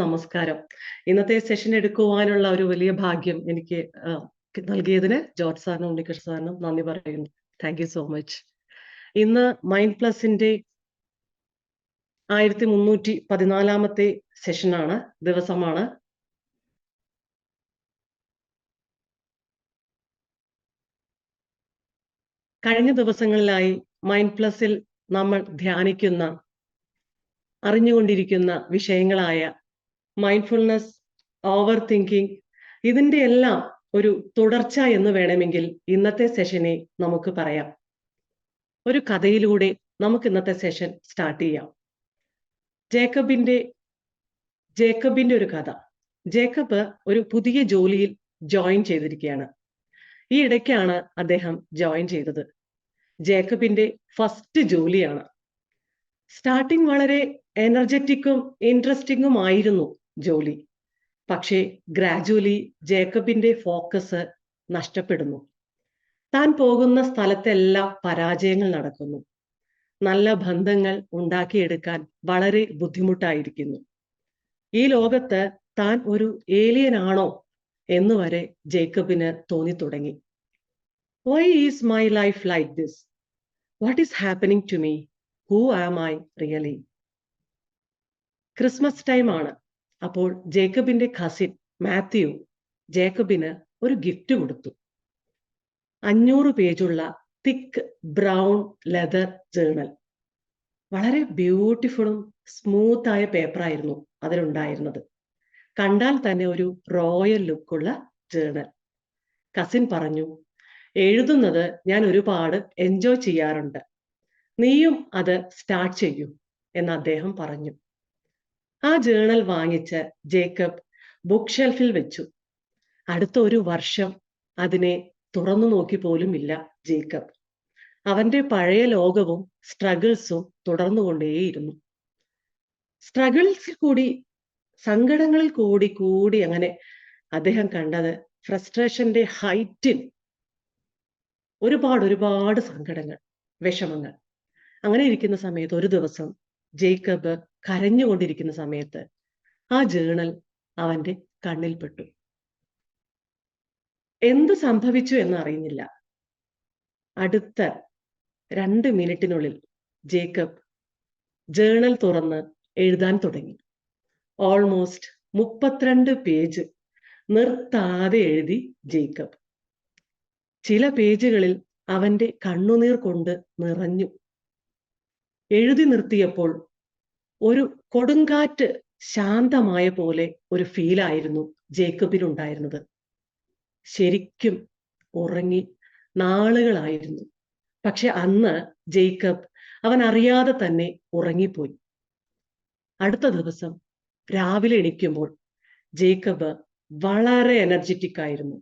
നമസ്കാരം. ഇന്നത്തെ സെഷൻ എടുക്കുവാനുള്ള ഒരു വലിയ ഭാഗ്യം എനിക്ക് നൽകിയതിന് ജോർജ് സാറിനും ഉണ്ണികൃഷ്ണൻ സാറിനും നന്ദി പറയുന്നു. Thank you so much. ഇന്ന് മൈൻഡ് പ്ലസിന്റെ 1314 സെഷനാണ്, ദിവസമാണ്. കഴിഞ്ഞ ദിവസങ്ങളിലായി മൈൻഡ് പ്ലസിൽ നമ്മൾ ധ്യാനിക്കുന്ന, അറിഞ്ഞുകൊണ്ടിരിക്കുന്ന വിഷയങ്ങളായ മൈൻഡ്ഫുൾനെസ്, ഓവർ തിങ്കിങ്, ഇതിന്റെ എല്ലാം ഒരു തുടർച്ച എന്ന് വേണമെങ്കിൽ ഇന്നത്തെ സെഷനെ നമുക്ക് പറയാം. ഒരു കഥയിലൂടെ നമുക്ക് ഇന്നത്തെ സെഷൻ സ്റ്റാർട്ട് ചെയ്യാം. ജേക്കബിന്റെ ഒരു കഥ. ജേക്കബ് ഒരു പുതിയ ജോലിയിൽ ജോയിൻ ചെയ്തിരിക്കുകയാണ്. ഈ ഇടയ്ക്കാണ് അദ്ദേഹം ജോയിൻ ചെയ്തത്. ജേക്കബിന്റെ ഫസ്റ്റ് ജോലിയാണ്. സ്റ്റാർട്ടിങ് വളരെ എനർജറ്റിക്കും ഇൻട്രസ്റ്റിംഗും ആയിരുന്നു ജോലി. പക്ഷേ ഗ്രാജുവലി ജേക്കബിന്റെ ഫോക്കസ് നഷ്ടപ്പെടുന്നു. താൻ പോകുന്ന സ്ഥലത്തെല്ലാം പരാജയങ്ങൾ നടക്കുന്നു. നല്ല ബന്ധങ്ങൾ ഉണ്ടാക്കിയെടുക്കാൻ വളരെ ബുദ്ധിമുട്ടായിരിക്കുന്നു. ഈ ലോകത്ത് താൻ ഒരു ഏലിയൻ ആണോ എന്ന് വരെ ജേക്കബിന് തോന്നി തുടങ്ങി. Why is my life like this? What is happening to me? Who am I really? Christmas time ആണ്. അപ്പോൾ ജേക്കബിന്റെ കസിൻ മാത്യു ജേക്കബിന് ഒരു ഗിഫ്റ്റ് കൊടുത്തു. 500 പേജുള്ള തിക്ക് ബ്രൗൺ ലെതർ ജേണൽ. വളരെ ബ്യൂട്ടിഫുളും സ്മൂത്ത് ആയ പേപ്പറായിരുന്നു അതിലുണ്ടായിരുന്നത്. കണ്ടാൽ തന്നെ ഒരു റോയൽ ലുക്കുള്ള ജേണൽ. കസിൻ പറഞ്ഞു, എഴുതുന്നത് ഞാൻ ഒരുപാട് എൻജോയ് ചെയ്യാറുണ്ട്, നീയും അത് സ്റ്റാർട്ട് ചെയ്യൂ എന്ന് അദ്ദേഹം പറഞ്ഞു. ആ ജേണൽ വാങ്ങിച്ച് ജേക്കബ് ബുക്ക് ഷെൽഫിൽ വെച്ചു. അടുത്ത ഒരു വർഷം അതിനെ തുറന്നു നോക്കി പോലും ഇല്ല ജേക്കബ്. അവന്റെ പഴയ ലോകവും സ്ട്രഗിൾസും തുടർന്നുകൊണ്ടേയിരുന്നു. സ്ട്രഗിൾസിൽ കൂടി, സങ്കടങ്ങളിൽ കൂടി കൂടി അങ്ങനെ അദ്ദേഹം കണ്ടത് ഫ്രസ്ട്രേഷന്റെ ഹൈറ്റിൽ ഒരുപാട് സങ്കടങ്ങൾ, വിഷമങ്ങൾ. അങ്ങനെ ഇരിക്കുന്ന സമയത്ത് ഒരു ദിവസം ജേക്കബ് കരഞ്ഞുകൊണ്ടിരിക്കുന്ന സമയത്ത് ആ ജേണൽ അവന്റെ കണ്ണിൽപ്പെട്ടു. എന്ത് സംഭവിച്ചു എന്ന് അറിയുന്നില്ല. അടുത്ത 2 മിനിറ്റിനുള്ളിൽ ജേക്കബ് ജേണൽ തുറന്ന് എഴുതാൻ തുടങ്ങി. ഓൾമോസ്റ്റ് 32 പേജ് നിർത്താതെ എഴുതി ജേക്കബ്. ചില പേജുകളിൽ അവന്റെ കണ്ണുനീർ കൊണ്ട് നിറഞ്ഞു. എഴുതി നിർത്തിയപ്പോൾ ഒരു കൊടുങ്കാറ്റ് ശാന്തമായ പോലെ ഒരു ഫീലായിരുന്നു ജേക്കബിനുണ്ടായിരുന്നത്. ശരിക്കും ഉറങ്ങി നാളുകളായിരുന്നു. പക്ഷെ അന്ന് ജേക്കബ് അവൻ അറിയാതെ തന്നെ ഉറങ്ങിപ്പോയി. അടുത്ത ദിവസം രാവിലെ എണീക്കുമ്പോൾ ജേക്കബ് വളരെ എനർജറ്റിക് ആയിരുന്നു.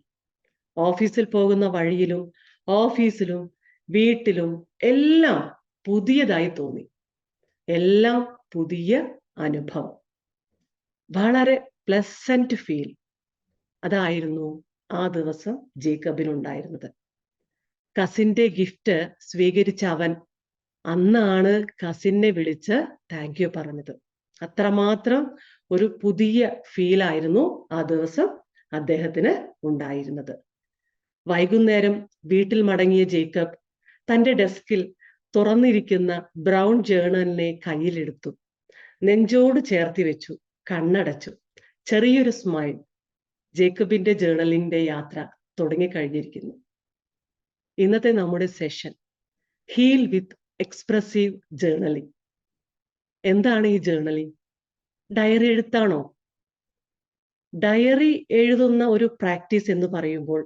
ഓഫീസിൽ പോകുന്ന വഴിയിലും ഓഫീസിലും വീട്ടിലും എല്ലാം പുതിയതായി തോന്നി. എല്ലാം പുതിയ അനുഭവം, വളരെ പ്ലസന്റ് ഫീൽ. അതായിരുന്നു ആ ദിവസം ജേക്കബിനുണ്ടായിരുന്നത്. കസിന്റെ ഗിഫ്റ്റ് സ്വീകരിച്ച അവൻ അന്നാണ് കസിനെ വിളിച്ച് താങ്ക് യു പറഞ്ഞത്. അത്രമാത്രം ഒരു പുതിയ ഫീലായിരുന്നു ആ ദിവസം അദ്ദേഹത്തിന് ഉണ്ടായിരുന്നത്. വൈകുന്നേരം വീട്ടിൽ മടങ്ങിയ ജേക്കബ് തന്റെ ഡെസ്കിൽ തുറന്നിരിക്കുന്ന ബ്രൗൺ ജേണലിനെ കയ്യിലെടുത്തു. നെഞ്ചോട് ചേർത്തി വെച്ചു, കണ്ണടച്ചു. ചെറിയൊരു സ്മൈൽ. ജേക്കബിന്റെ ജേണലിന്റെ യാത്ര തുടങ്ങിക്കഴിഞ്ഞിരിക്കുന്നു. ഇന്നത്തെ നമ്മുടെ സെഷൻ ഹീൽ വിത്ത് എക്സ്പ്രസീവ് ജേണലിംഗ്. എന്താണ് ഈ ജേണലിംഗ്? ഡയറി എഴുത്താണോ? ഡയറി എഴുതുന്ന ഒരു പ്രാക്ടീസ് എന്ന് പറയുമ്പോൾ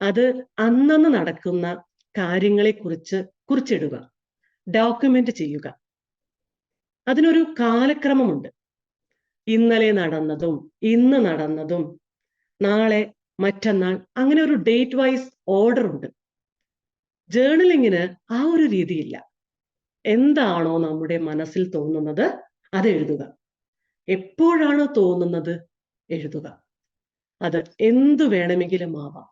അത് അന്നന്ന് നടക്കുന്ന കാര്യങ്ങളെ കുറിച്ചിടുക, ഡോക്യുമെന്റ് ചെയ്യുക. അതിനൊരു കാലക്രമമുണ്ട്. ഇന്നലെ നടന്നതും ഇന്ന് നടന്നതും നാളെ മറ്റന്നാൾ, അങ്ങനെ ഒരു ഡേറ്റ് വൈസ് ഓർഡർ ഉണ്ട്. ജേർണലിങ്ങിന് ആ ഒരു രീതിയില്ല. എന്താണോ നമ്മുടെ മനസ്സിൽ തോന്നുന്നത് അത് എഴുതുക. എപ്പോഴാണ് തോന്നുന്നത് എഴുതുക. അത് എന്തു വേണമെങ്കിലും ആവാം.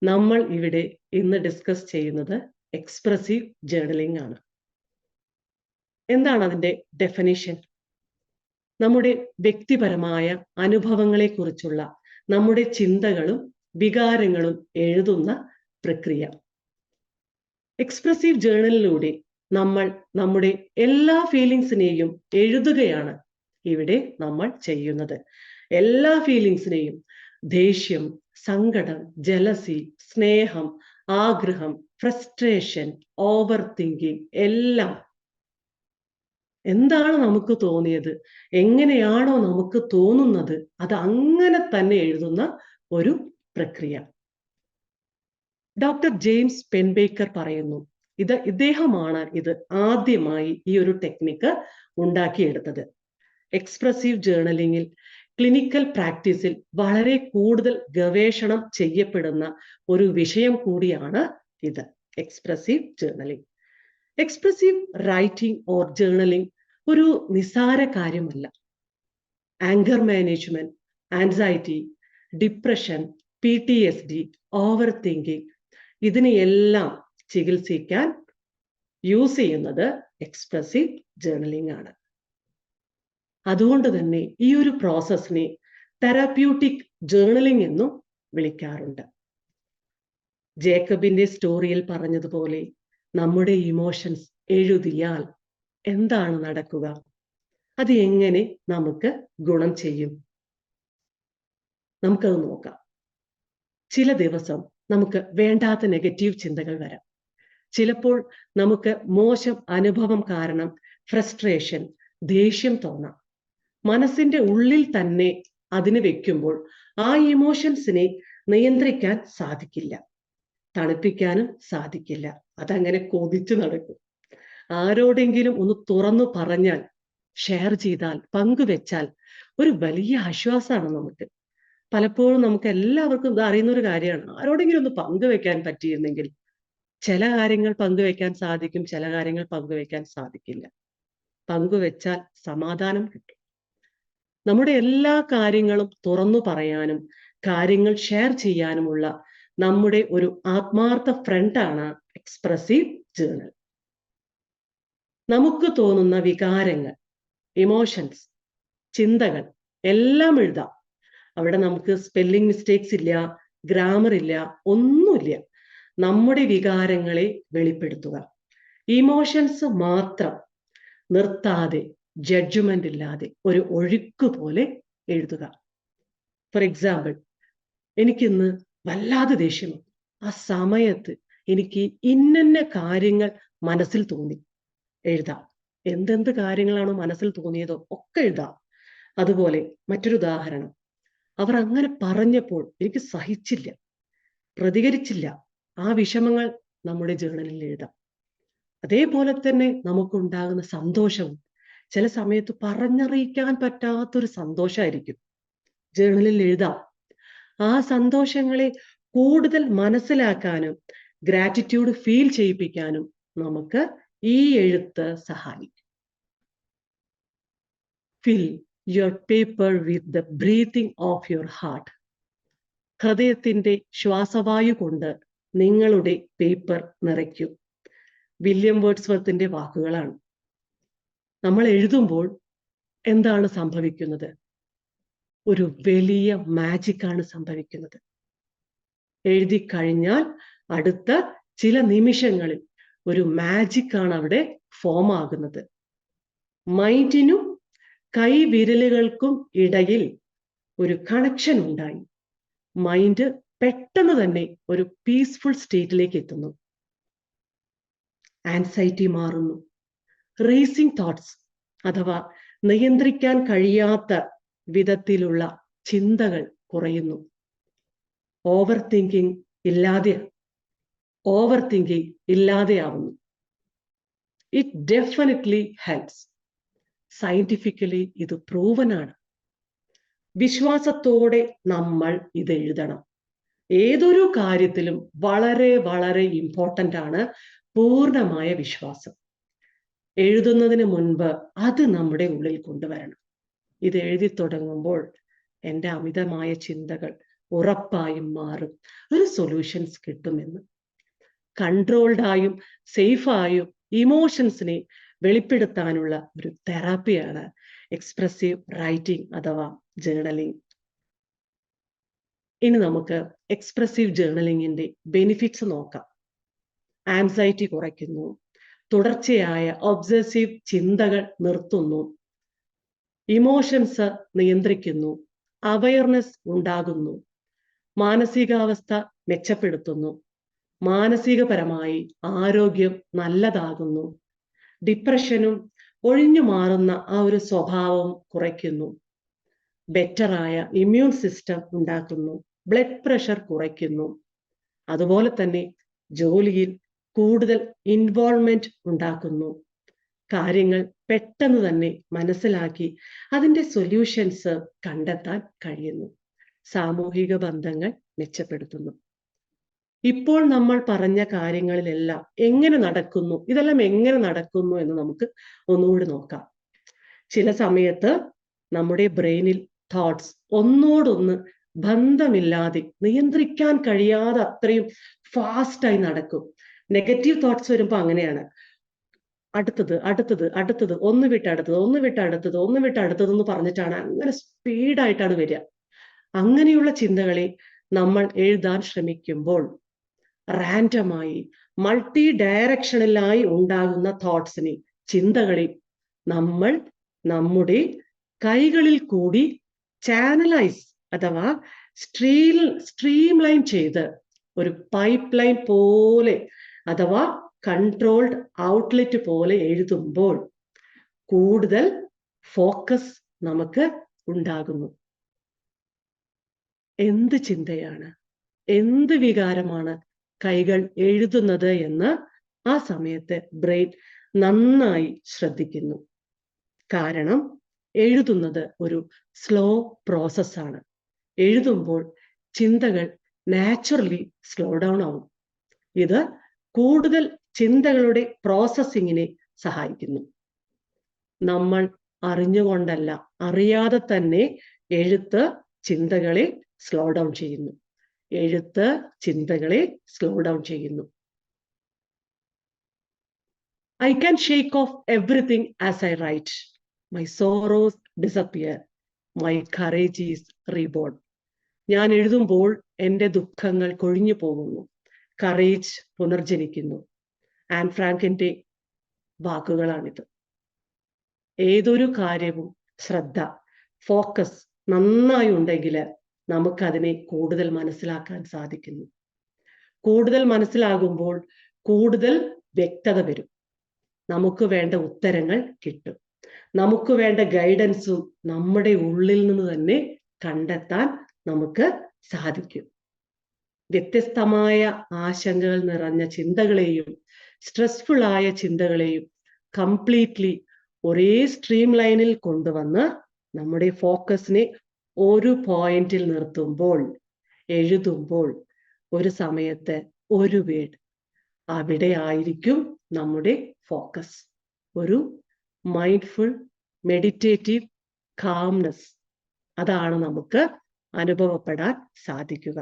നമ്മൾ ഇവിടെ ഇന്ന് ഡിസ്കസ് ചെയ്യുന്നത് എക്സ്പ്രസീവ് ജേർണലിംഗ് ആണ്. എന്താണ് അതിന്റെ ഡെഫിനിഷൻ? നമ്മുടെ വ്യക്തിപരമായ അനുഭവങ്ങളെക്കുറിച്ചുള്ള നമ്മുടെ ചിന്തകളും വികാരങ്ങളും എഴുതുന്ന പ്രക്രിയ. എക്സ്പ്രസീവ് ജേർണലിലൂടെ നമ്മൾ നമ്മുടെ എല്ലാ ഫീലിങ്സിനെയും എഴുതുകയാണ് ഇവിടെ നമ്മൾ ചെയ്യുന്നത്. എല്ലാ ഫീലിങ്സിനെയും, ദേഷ്യം, സങ്കടം, ജലസി, സ്നേഹം, ആഗ്രഹം, ഫ്രസ്ട്രേഷൻ, ഓവർ തിങ്കിങ്, എല്ലാം എന്താണ് നമുക്ക് തോന്നിയത്, എങ്ങനെയാണോ നമുക്ക് തോന്നുന്നത്, അത് അങ്ങനെ തന്നെ എഴുതുന്ന ഒരു പ്രക്രിയ. ഡോക്ടർ ജെയിംസ് പെൻബേക്കർ പറയുന്നു, ഇദ്ദേഹമാണ് ഇത് ആദ്യമായി ഈ ഒരു ടെക്നിക്ക് ഉണ്ടാക്കിയെടുത്തത്. എക്സ്പ്രസീവ് ജേർണലിംഗിൽ ക്ലിനിക്കൽ പ്രാക്ടീസിൽ വളരെ കൂടുതൽ ഗവേഷണം ചെയ്യപ്പെടുന്ന ഒരു വിഷയം കൂടിയാണ് ഇത്, expressive journaling. Expressive writing or journaling ഒരു നിസാര കാര്യമല്ല. Anchor management, anxiety, depression, PTSD, over thinking, ഇതിനെയെല്ലാം ചികിത്സിക്കാൻ യൂസ് ചെയ്യുന്നത് എക്സ്പ്രസീവ് ജേർണലിംഗ് ആണ്. അതുകൊണ്ട് തന്നെ ഈ ഒരു പ്രോസസ്സിനെ തെറാപ്യൂട്ടിക് ജേർണലിംഗ് എന്നും വിളിക്കാറുണ്ട്. ജേക്കബിന്റെ സ്റ്റോറിയിൽ പറഞ്ഞതുപോലെ നമ്മുടെ ഇമോഷൻസ് എഴുതിയാൽ എന്താണ് നടക്കുക, അത് എങ്ങനെ നമുക്ക് ഗുണം ചെയ്യും, നമുക്കത് നോക്കാം. ചില ദിവസം നമുക്ക് വേണ്ടാത്ത നെഗറ്റീവ് ചിന്തകൾ വരാം. ചിലപ്പോൾ നമുക്ക് മോശം അനുഭവം കാരണം ഫ്രസ്ട്രേഷൻ, ദേഷ്യം തോന്നാം. മനസ്സിന്റെ ഉള്ളിൽ തന്നെ അതിന് വെക്കുമ്പോൾ ആ ഇമോഷൻസിനെ നിയന്ത്രിക്കാൻ സാധിക്കില്ല, തണുപ്പിക്കാനും സാധിക്കില്ല. അതങ്ങനെ കൊതിച്ചു നടക്കും. ആരോടെങ്കിലും ഒന്ന് തുറന്നു പറഞ്ഞാൽ, ഷെയർ ചെയ്താൽ, പങ്കുവെച്ചാൽ ഒരു വലിയ ആശ്വാസമാണ് നമുക്ക്. പലപ്പോഴും നമുക്ക് എല്ലാവർക്കും ഇത് അറിയുന്ന ഒരു കാര്യമാണ്, ആരോടെങ്കിലും ഒന്ന് പങ്കുവെക്കാൻ പറ്റിയിരുന്നെങ്കിൽ. ചില കാര്യങ്ങൾ പങ്കുവെക്കാൻ സാധിക്കും, ചില കാര്യങ്ങൾ പങ്കുവെക്കാൻ സാധിക്കില്ല. പങ്കുവെച്ചാൽ സമാധാനം കിട്ടും. നമ്മുടെ എല്ലാ കാര്യങ്ങളും തുറന്നു പറയാനും കാര്യങ്ങൾ ഷെയർ ചെയ്യാനുമുള്ള നമ്മുടെ ഒരു ആത്മാർത്ഥ ഫ്രണ്ടാണ് എക്സ്പ്രസീവ് ജേർണൽ. നമുക്ക് തോന്നുന്ന വികാരങ്ങൾ, ഇമോഷൻസ്, ചിന്തകൾ എല്ലാം എഴുതാം. അവിടെ നമുക്ക് സ്പെല്ലിംഗ് മിസ്റ്റേക്സ് ഇല്ല, ഗ്രാമർ ഇല്ല, ഒന്നുമില്ല. നമ്മുടെ വികാരങ്ങളെ വെളിപ്പെടുത്തുക. ഇമോഷൻസ് മാത്രം, നിർത്താതെ, ജഡ്ജ്മെന്റ് ഇല്ലാതെ ഒരു ഒഴുക്ക് പോലെ എഴുതുക. ഫോർ എക്സാമ്പിൾ, എനിക്കിന്ന് വല്ലാതെ ദേഷ്യം, ആ സമയത്ത് എനിക്ക് ഇന്ന കാര്യങ്ങൾ മനസ്സിൽ തോന്നി, എഴുതാം. എന്തെന്ത് കാര്യങ്ങളാണോ മനസ്സിൽ തോന്നിയതോ ഒക്കെ എഴുതാം. അതുപോലെ മറ്റൊരു ഉദാഹരണം, അവർ അങ്ങനെ പറഞ്ഞപ്പോൾ എനിക്ക് സഹിച്ചില്ല, പ്രതികരിച്ചില്ല. ആ വിഷമങ്ങൾ നമ്മുടെ ജേർണലിൽ എഴുതാം. അതേപോലെ തന്നെ നമുക്കുണ്ടാകുന്ന സന്തോഷവും ചില സമയത്ത് പറഞ്ഞറിയിക്കാൻ പറ്റാത്തൊരു സന്തോഷമായിരിക്കും, ജേർണലിൽ എഴുതാം. ആ സന്തോഷങ്ങളെ കൂടുതൽ മനസ്സിലാക്കാനും ഗ്രാറ്റിറ്റ്യൂഡ് ഫീൽ ചെയ്യിപ്പിക്കാനും നമുക്ക് ഈ എഴുത്ത് സഹായിക്കും. Fill your paper with the breathing of your heart. ഹൃദയത്തിന്റെ ശ്വാസവായു കൊണ്ട് നിങ്ങളുടെ പേപ്പർ നിറയ്ക്കൂ. വില്യം വേർഡ്സ്വർത്തിന്റെ വാക്കുകളാണ്. നമ്മൾ എഴുതുമ്പോൾ എന്താണ് സംഭവിക്കുന്നത്? ഒരു വലിയ മാജിക് ആണ് സംഭവിക്കുന്നത്. എഴുതി കഴിഞ്ഞാൽ അടുത്ത ചില നിമിഷങ്ങളിൽ ഒരു മാജിക് ആണ് അവിടെ ഫോം ആകുന്നത്. മൈൻഡിനും കൈവിരലുകൾക്കും ഇടയിൽ ഒരു കണക്ഷൻ ഉണ്ടായി. മൈൻഡ് പെട്ടെന്ന് തന്നെ ഒരു പീസ്ഫുൾ സ്റ്റേറ്റിലേക്ക് എത്തുന്നു. ആൻസൈറ്റി മാറുന്നു. റേസിംഗ് തോട്ട്സ് അഥവാ നിയന്ത്രിക്കാൻ കഴിയാത്ത വിധത്തിലുള്ള ചിന്തകൾ കുറയുന്നു. ഓവർ തിങ്കിങ് ഇല്ലാതെയാവുന്നു. It definitely helps. സയന്റിഫിക്കലി ഇത് പ്രൂവനാണ്. വിശ്വാസത്തോടെ നമ്മൾ ഇത് എഴുതണം. ഏതൊരു കാര്യത്തിലും വളരെ വളരെ ഇമ്പോർട്ടൻ്റ് ആണ് പൂർണ്ണമായ വിശ്വാസം. എഴുതുന്നതിന് മുൻപ് അത് നമ്മുടെ ഉള്ളിൽ കൊണ്ടുവരണം. ഇത് എഴുതി തുടങ്ങുമ്പോൾ എൻ്റെ അമിതമായ ചിന്തകൾ ഉറപ്പായും മാറും, ഒരു സൊല്യൂഷൻസ് കിട്ടുമെന്ന്. കൺട്രോൾഡായും സേഫായും ഇമോഷൻസിനെ വെളിപ്പെടുത്താനുള്ള ഒരു തെറാപ്പിയാണ് എക്സ്പ്രസീവ് റൈറ്റിംഗ് അഥവാ ജേർണലിംഗ്. ഇനി നമുക്ക് എക്സ്പ്രസീവ് ജേർണലിംഗിന്റെ ബെനിഫിറ്റ്സ് നോക്കാം. ആൻസൈറ്റി കുറയ്ക്കുന്നു, തുടർച്ചയായ ഒബ്സസീവ് ചിന്തകൾ നിർത്തുന്നു, ഇമോഷൻസ് നിയന്ത്രിക്കുന്നു, അവയർനെസ് ഉണ്ടാകുന്നു, മാനസികാവസ്ഥ മെച്ചപ്പെടുത്തുന്നു, മാനസികപരമായി ആരോഗ്യം നല്ലതാകുന്നു, ഡിപ്രഷനും ഒഴിഞ്ഞു മാറുന്ന ആ ഒരു സ്വഭാവം കുറയ്ക്കുന്നു, ബെറ്ററായ ഇമ്മ്യൂൺ സിസ്റ്റം ഉണ്ടാക്കുന്നു, ബ്ലഡ് പ്രഷർ കുറയ്ക്കുന്നു, അതുപോലെ തന്നെ ജോലിയിൽ കൂടുതൽ ഇൻവോൾവ്മെന്റ് ഉണ്ടാക്കുന്നു, കാര്യങ്ങൾ പെട്ടെന്ന് തന്നെ മനസ്സിലാക്കി അതിൻ്റെ സൊല്യൂഷൻസ് കണ്ടെത്താൻ കഴിയുന്നു, സാമൂഹിക ബന്ധങ്ങൾ മെച്ചപ്പെടുത്തുന്നു. ഇപ്പോൾ നമ്മൾ പറഞ്ഞ കാര്യങ്ങളിലെല്ലാം എങ്ങനെ നടക്കുന്നു, ഇതെല്ലാം എങ്ങനെ നടക്കുന്നു എന്ന് നമുക്ക് ഒന്നുകൂടി നോക്കാം. ചില സമയത്ത് നമ്മുടെ ബ്രെയിനിൽ തോട്ട്സ് ഒന്നോടൊന്ന് ബന്ധമില്ലാതെ നിയന്ത്രിക്കാൻ കഴിയാതെ അത്രയും ഫാസ്റ്റായി നടക്കും. നെഗറ്റീവ് തോട്ട്സ് വരുമ്പോൾ അങ്ങനെയാണ്. അടുത്തത് അടുത്തത് അടുത്തത് ഒന്ന് വിട്ട് അടുത്തത് ഒന്ന് വിട്ട് അടുത്തത് ഒന്ന് വിട്ട് അടുത്തത് എന്ന് പറഞ്ഞിട്ടാണ് അങ്ങനെ സ്പീഡായിട്ടാണ് വരിക. അങ്ങനെയുള്ള ചിന്തകളെ നമ്മൾ എഴുതാൻ ശ്രമിക്കുമ്പോൾ റാൻഡമായി മൾട്ടി ഡയറക്ഷനിലായി ഉണ്ടാകുന്ന തോട്ട്സിനെ, ചിന്തകളെ നമ്മൾ നമ്മുടെ കൈകളിൽ കൂടി ചാനലൈസ് അഥവാ സ്ട്രീം ലൈൻ ചെയ്ത് ഒരു പൈപ്പ് ലൈൻ പോലെ അഥവാ കൺട്രോൾഡ് ഔട്ട്ലെറ്റ് പോലെ എഴുതുമ്പോൾ കൂടുതൽ ഫോക്കസ് നമുക്ക് ഉണ്ടാകുന്നു. എന്ത് ചിന്തയാണ്, എന്ത് വികാരമാണ് കൈകൾ എഴുതുന്നത് എന്ന് ആ സമയത്ത് ബ്രെയിൻ നന്നായി ശ്രദ്ധിക്കുന്നു. കാരണം എഴുതുന്നത് ഒരു സ്ലോ പ്രോസസ്സാണ്. എഴുതുമ്പോൾ ചിന്തകൾ നാച്ചുറലി സ്ലോ ഡൗൺ ആവും. ഇത് കൂടുതൽ ചിന്തകളുടെ പ്രോസസ്സിങ്ങിനെ സഹായിക്കുന്നു. നമ്മൾ അറിഞ്ഞുകൊണ്ടല്ല, അറിയാതെ തന്നെ എഴുത്ത് ചിന്തകളെ സ്ലോ ഡൗൺ ചെയ്യുന്നു. എഴുത്ത് ചിന്തകളെ സ്ലോ ഡൗൺ ചെയ്യുന്നു. I can shake off everything as I write. My sorrows disappear. My courage is reborn. ഞാൻ എഴുതുമ്പോൾ എൻ്റെ ദുഃഖങ്ങൾ കൊഴിഞ്ഞു പോകുന്നു. കറേജ് പുനർജനിക്കുന്നു. ആൻ ഫ്രാങ്കിന്റെ വാക്കുകളാണിത്. ഏതൊരു കാര്യവും ശ്രദ്ധ, ഫോക്കസ് നന്നായി ഉണ്ടെങ്കിൽ നമുക്കതിനെ കൂടുതൽ മനസ്സിലാക്കാൻ സാധിക്കുന്നു. കൂടുതൽ മനസ്സിലാകുമ്പോൾ കൂടുതൽ വ്യക്തത വരും. നമുക്ക് വേണ്ട ഉത്തരങ്ങൾ കിട്ടും. നമുക്ക് വേണ്ട ഗൈഡൻസും നമ്മുടെ ഉള്ളിൽ നിന്ന് തന്നെ കണ്ടെത്താൻ നമുക്ക് സാധിക്കും. വ്യത്യസ്തമായ ആശങ്കകൾ നിറഞ്ഞ ചിന്തകളെയും സ്ട്രെസ്ഫുൾ ആയ ചിന്തകളെയും കംപ്ലീറ്റ്ലി ഒരേ സ്ട്രീം ലൈനിൽ കൊണ്ടുവന്ന് നമ്മുടെ ഫോക്കസിനെ ഒരു പോയിന്റിൽ നിർത്തുമ്പോൾ, എഴുതുമ്പോൾ ഒരു സമയത്ത് ഒരു വേർഡ് അവിടെ ആയിരിക്കും നമ്മുടെ ഫോക്കസ്. ഒരു മൈൻഡ്ഫുൾ മെഡിറ്റേറ്റീവ് കാംനെസ്, അതാണ് നമുക്ക് അനുഭവപ്പെടാൻ സാധിക്കുക.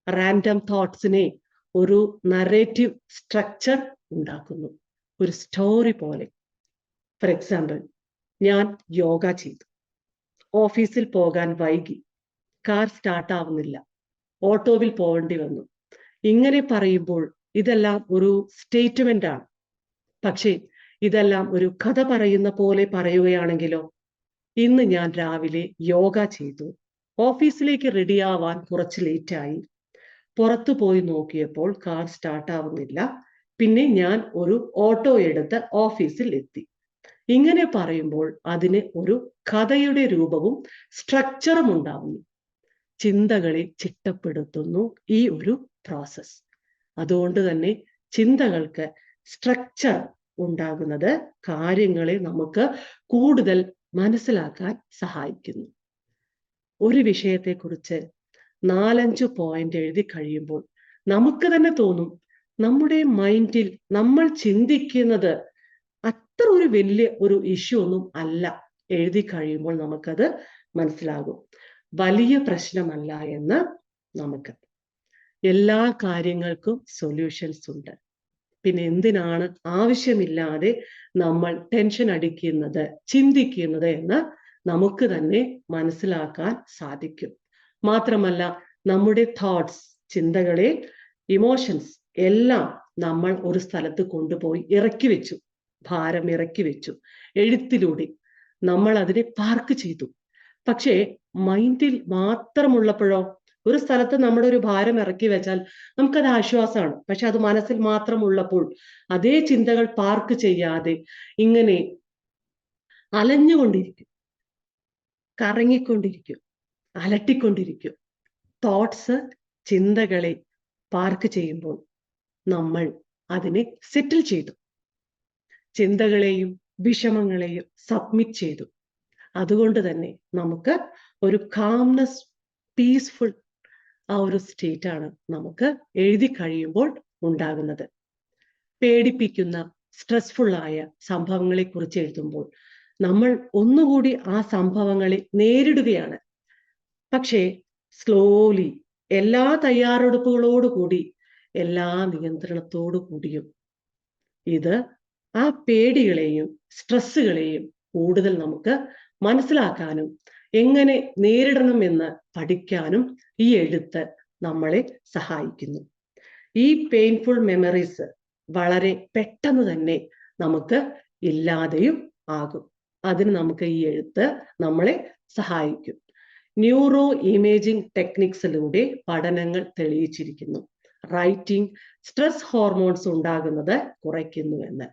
റാൻഡം തോട്ട്സിനെ ഒരു നറേറ്റീവ് സ്ട്രക്ചർ ഉണ്ടാക്കുന്നു, ഒരു സ്റ്റോറി പോലെ. ഫോർ എക്സാമ്പിൾ, ഞാൻ യോഗ ചെയ്തു, ഓഫീസിൽ പോകാൻ വൈകി, കാർ സ്റ്റാർട്ട് ആവുന്നില്ല, ഓട്ടോവിൽ പോകേണ്ടി വന്നു. ഇങ്ങനെ പറയുമ്പോൾ ഇതെല്ലാം ഒരു സ്റ്റേറ്റ്മെന്റ് ആണ്. പക്ഷേ ഇതെല്ലാം ഒരു കഥ പറയുന്ന പോലെ പറയുകയാണെങ്കിലോ, ഇന്ന് ഞാൻ രാവിലെ യോഗ ചെയ്തു, ഓഫീസിലേക്ക് റെഡിയാവാൻ കുറച്ച് ലേറ്റായി, പുറത്തു പോയി നോക്കിയപ്പോൾ കാർ സ്റ്റാർട്ട് ആവുന്നില്ല, പിന്നെ ഞാൻ ഒരു ഓട്ടോ എടുത്ത് ഓഫീസിൽ എത്തി. ഇങ്ങനെ പറയുമ്പോൾ അതിന് ഒരു കഥയുടെ രൂപവും സ്ട്രക്ചറും ഉണ്ടാവുന്നു. ചിന്തകളെ ചിട്ടപ്പെടുത്തുന്നു ഈ ഒരു പ്രോസസ്. അതുകൊണ്ട് തന്നെ ചിന്തകൾക്ക് സ്ട്രക്ചർ ഉണ്ടാകുന്നത് കാര്യങ്ങളെ നമുക്ക് കൂടുതൽ മനസ്സിലാക്കാൻ സഹായിക്കുന്നു. ഒരു വിഷയത്തെക്കുറിച്ച് 4-5 പോയിന്റ് എഴുതി കഴിയുമ്പോൾ നമുക്ക് തന്നെ തോന്നും, നമ്മുടെ മൈൻഡിൽ നമ്മൾ ചിന്തിക്കുന്നത് അത്ര ഒരു വലിയ ഒരു ഇഷ്യൂ ഒന്നും അല്ല. എഴുതി കഴിയുമ്പോൾ നമുക്കത് മനസ്സിലാകും, വലിയ പ്രശ്നമല്ല എന്ന്. നമുക്ക് എല്ലാ കാര്യങ്ങൾക്കും സൊല്യൂഷൻസ് ഉണ്ട്. പിന്നെ എന്തിനാണ് ആവശ്യമില്ലാതെ നമ്മൾ ടെൻഷൻ അടിക്കുന്നത്, ചിന്തിക്കുന്നത് എന്ന് നമുക്ക് തന്നെ മനസ്സിലാക്കാൻ സാധിക്കും. മാത്രമല്ല നമ്മുടെ തോട്ട്സ്, ചിന്തകളെ, ഇമോഷൻസ് എല്ലാം നമ്മൾ ഒരു സ്ഥലത്ത് കൊണ്ടുപോയി ഇറക്കി വെച്ചു, ഭാരം ഇറക്കി വെച്ചു. എഴുത്തിലൂടെ നമ്മൾ അതിനെ പാർക്ക് ചെയ്തു. പക്ഷേ മൈൻഡിൽ മാത്രമുള്ളപ്പോഴോ, ഒരു സ്ഥലത്ത് നമ്മുടെ ഒരു ഭാരം ഇറക്കി വെച്ചാൽ നമുക്കത് ആശ്വാസമാണ്. പക്ഷെ അത് മനസ്സിൽ മാത്രമുള്ളപ്പോൾ അതേ ചിന്തകൾ പാർക്ക് ചെയ്യാതെ ഇങ്ങനെ അലഞ്ഞുകൊണ്ടിരിക്കും, കറങ്ങിക്കൊണ്ടിരിക്കും, അലട്ടിക്കൊണ്ടിരിക്കും. തോട്ട്സ്, ചിന്തകളെ പാർക്ക് ചെയ്യുമ്പോൾ നമ്മൾ അതിനെ സെറ്റിൽ ചെയ്തു, ചിന്തകളെയും വിഷമങ്ങളെയും സബ്മിറ്റ് ചെയ്തു. അതുകൊണ്ട് തന്നെ നമുക്ക് ഒരു കാംനെസ്, പീസ്ഫുൾ ആ ഒരു സ്റ്റേറ്റ് ആണ് നമുക്ക് എഴുതി കഴിയുമ്പോൾ ഉണ്ടാകുന്നത്. പേടിപ്പിക്കുന്ന, സ്ട്രെസ്ഫുൾ ആയ സംഭവങ്ങളെ കുറിച്ച് എഴുതുമ്പോൾ നമ്മൾ ഒന്നുകൂടി ആ സംഭവങ്ങളെ നേരിടുകയാണ്. പക്ഷേ സ്ലോലി, എല്ലാ തയ്യാറെടുപ്പുകളോടുകൂടി, എല്ലാ നിയന്ത്രണത്തോടു കൂടിയും ഇത് ആ പേടികളെയും സ്ട്രെസ്സുകളെയും കൂടുതൽ നമുക്ക് മനസ്സിലാക്കാനും എങ്ങനെ നേരിടണമെന്ന് പഠിക്കാനും ഈ എഴുത്ത് നമ്മളെ സഹായിക്കുന്നു. ഈ പെയിൻഫുൾ മെമ്മറീസ് വളരെ പെട്ടെന്ന് തന്നെ നമുക്ക് ഇല്ലാതെയും ആകും. അതിന് നമുക്ക് ഈ എഴുത്ത് നമ്മളെ സഹായിക്കും. ന്യൂറോ ഇമേജിംഗ് ടെക്നിക്സിലൂടെ പഠനങ്ങൾ തെളിയിച്ചിരിക്കുന്നു റൈറ്റിംഗ് സ്ട്രെസ് ഹോർമോൺസ് ഉണ്ടാകുന്നത് കുറയ്ക്കുന്നുവെന്ന്.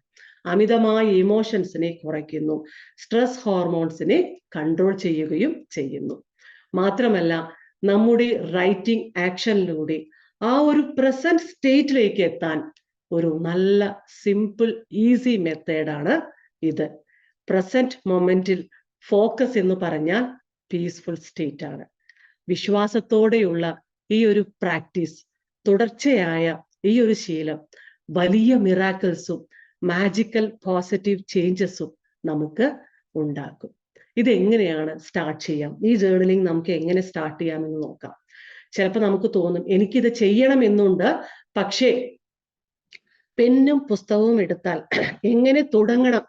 അമിതമായ ഇമോഷൻസിനെ കുറയ്ക്കുന്നു, സ്ട്രെസ് ഹോർമോൺസിനെ കൺട്രോൾ ചെയ്യുകയും ചെയ്യുന്നു. മാത്രമല്ല നമ്മുടെ റൈറ്റിംഗ് ആക്ഷനിലൂടെ ആ ഒരു പ്രസന്റ് സ്റ്റേറ്റിലേക്ക് എത്താൻ ഒരു നല്ല സിമ്പിൾ ഈസി മെത്തേഡാണ് ഇത്. പ്രസന്റ് മൊമെന്റിൽ ഫോക്കസ് എന്ന് പറഞ്ഞാൽ പീസ്ഫുൾ സ്റ്റേറ്റ് ആണ്. വിശ്വാസത്തോടെയുള്ള ഈ ഒരു പ്രാക്ടീസ്, തുടർച്ചയായ ഈ ഒരു ശീലം വലിയ മിറാക്കിൾസും മാജിക്കൽ പോസിറ്റീവ് ചേഞ്ചസും നമുക്ക് ഉണ്ടാക്കും. ഇതെങ്ങനെയാണ് സ്റ്റാർട്ട് ചെയ്യാം, ഈ ജേർണലിംഗ് നമുക്ക് എങ്ങനെ സ്റ്റാർട്ട് ചെയ്യാമെന്ന് നോക്കാം. ചിലപ്പോൾ നമുക്ക് തോന്നും എനിക്കിത് ചെയ്യണമെന്നുണ്ട്, പക്ഷേ പെന്നും പുസ്തകവും എടുത്താൽ എങ്ങനെ തുടങ്ങണം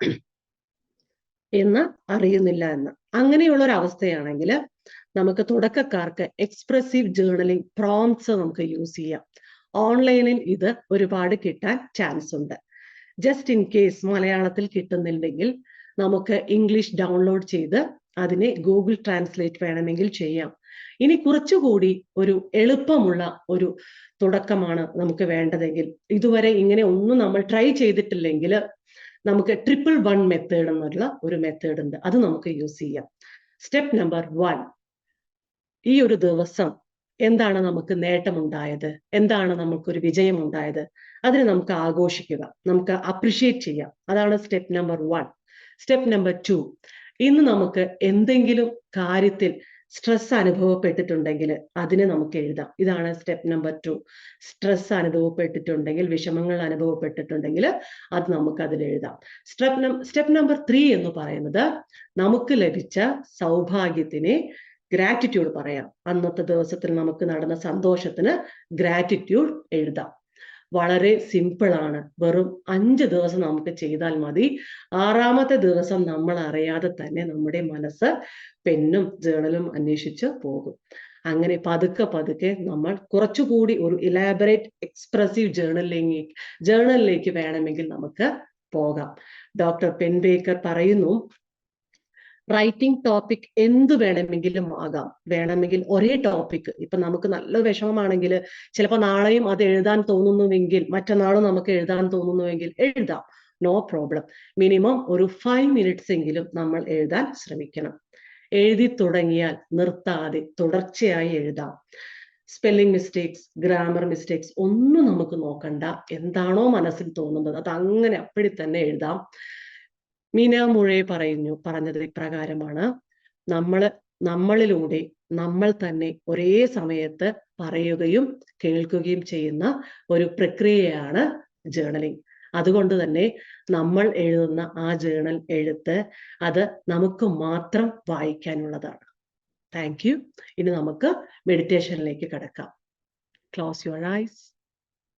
എന്ന് അറിയുന്നില്ല എന്ന്. അങ്ങനെയുള്ള ഒരു അവസ്ഥയാണെങ്കിൽ നമുക്ക് തുടക്കക്കാർക്ക് എക്സ്പ്രസീവ് ജേർണലിംഗ് പ്രോംപ്റ്റ്സ് നമുക്ക് യൂസ് ചെയ്യാം. ഓൺലൈനിൽ ഇത് ഒരുപാട് കിട്ടാൻ ചാൻസ് ഉണ്ട്. ജസ്റ്റ് ഇൻ കേസ് മലയാളത്തിൽ കിട്ടുന്നില്ലെങ്കിൽ നമുക്ക് ഇംഗ്ലീഷ് ഡൗൺലോഡ് ചെയ്ത് അതിനെ ഗൂഗിൾ ട്രാൻസ്ലേറ്റ് വേണമെങ്കിൽ ചെയ്യാം. ഇനി കുറച്ചുകൂടി ഒരു എളുപ്പമുള്ള ഒരു തുടക്കമാണ് നമുക്ക് വേണ്ടതെങ്കിൽ, ഇതുവരെ ഇങ്ങനെ ഒന്നും നമ്മൾ ട്രൈ ചെയ്തിട്ടില്ലെങ്കിൽ നമുക്ക് 111 മെത്തേഡ് എന്നുള്ള ഒരു മെത്തേഡ് ഉണ്ട്, അത് നമുക്ക് യൂസ് ചെയ്യാം. സ്റ്റെപ്പ് നമ്പർ 1, ഈ ഒരു ദിവസം എന്താണ് നമുക്ക് നേട്ടമുണ്ടായത്, എന്താണ് നമുക്കൊരു വിജയം ഉണ്ടായത്, അതിനെ നമുക്ക് ആഘോഷിക്കുക, നമുക്ക് അപ്രിഷിയേറ്റ് ചെയ്യാം. അതാണ് സ്റ്റെപ്പ് നമ്പർ 1. സ്റ്റെപ്പ് നമ്പർ 2, ഇന്ന് നമുക്ക് എന്തെങ്കിലും കാര്യത്തിൽ സ്ട്രെസ് അനുഭവപ്പെട്ടിട്ടുണ്ടെങ്കിൽ അതിനെ നമുക്ക് എഴുതാം. ഇതാണ് സ്റ്റെപ്പ് നമ്പർ 2. സ്ട്രെസ് അനുഭവപ്പെട്ടിട്ടുണ്ടെങ്കിൽ, വിഷമങ്ങൾ അനുഭവപ്പെട്ടിട്ടുണ്ടെങ്കിൽ അത് നമുക്ക് അതിൽ എഴുതാം. സ്റ്റെപ്പ് നമ്പർ 3 എന്ന് പറയുന്നത് നമുക്ക് ലഭിച്ച സൗഭാഗ്യത്തിനെ ഗ്രാറ്റിറ്റ്യൂഡ് പറയാം. അന്നത്തെ ദിവസത്തിൽ നമുക്ക് നടന്ന സന്തോഷത്തിന് ഗ്രാറ്റിറ്റ്യൂഡ് എഴുതാം. വളരെ സിമ്പിൾ ആണ്. വെറും 5 ദിവസം നമുക്ക് ചെയ്താൽ മതി. 6ാമത്തെ ദിവസം നമ്മൾ അറിയാതെ തന്നെ നമ്മുടെ മനസ്സ് പെന്നും ജേർണലും അന്വേഷിച്ച് പോകും. അങ്ങനെ പതുക്കെ പതുക്കെ നമ്മൾ കുറച്ചുകൂടി ഒരു ഇലാബറേറ്റ് എക്സ്പ്രസീവ് ജേർണലിലേക്ക് വേണമെങ്കിൽ നമുക്ക് പോകാം. ഡോക്ടർ പെൻബേക്കർ പറയുന്നു, റൈറ്റിംഗ് ടോപ്പിക് എന്ത് വേണമെങ്കിലും ആകാം. വേണമെങ്കിൽ ഒരേ ടോപ്പിക്, ഇപ്പൊ നമുക്ക് നല്ല വിഷമമാണെങ്കിൽ ചിലപ്പോൾ നാളെയും അത് എഴുതാൻ തോന്നുന്നുവെങ്കിൽ മറ്റന്നാളും നമുക്ക് എഴുതാൻ തോന്നുന്നുവെങ്കിൽ എഴുതാം, നോ പ്രോബ്ലം. മിനിമം ഒരു 5 മിനിറ്റ്സ് എങ്കിലും നമ്മൾ എഴുതാൻ ശ്രമിക്കണം. എഴുതി തുടങ്ങിയാൽ നിർത്താതെ തുടർച്ചയായി എഴുതാം. സ്പെല്ലിംഗ് മിസ്റ്റേക്സ്, ഗ്രാമർ മിസ്റ്റേക്സ് ഒന്നും നമുക്ക് നോക്കണ്ട. എന്താണോ മനസ്സിൽ തോന്നുന്നത് അത് അങ്ങനെ അപ്പടി തന്നെ എഴുതാം. മീന മുഴെ പറഞ്ഞത് ഇപ്രകാരമാണ്, നമ്മളിലൂടെ നമ്മൾ തന്നെ ഒരേ സമയത്ത് പറയുകയും കേൾക്കുകയും ചെയ്യുന്ന ഒരു പ്രക്രിയയാണ് ജേർണലിംഗ്. അതുകൊണ്ട് തന്നെ നമ്മൾ എഴുതുന്ന ആ ജേർണൽ എഴുത്ത് അത് നമുക്ക് മാത്രം വായിക്കാനുള്ളതാണ്. Thank you. ഇനി നമുക്ക് മെഡിറ്റേഷനിലേക്ക് കടക്കാം. Close your eyes.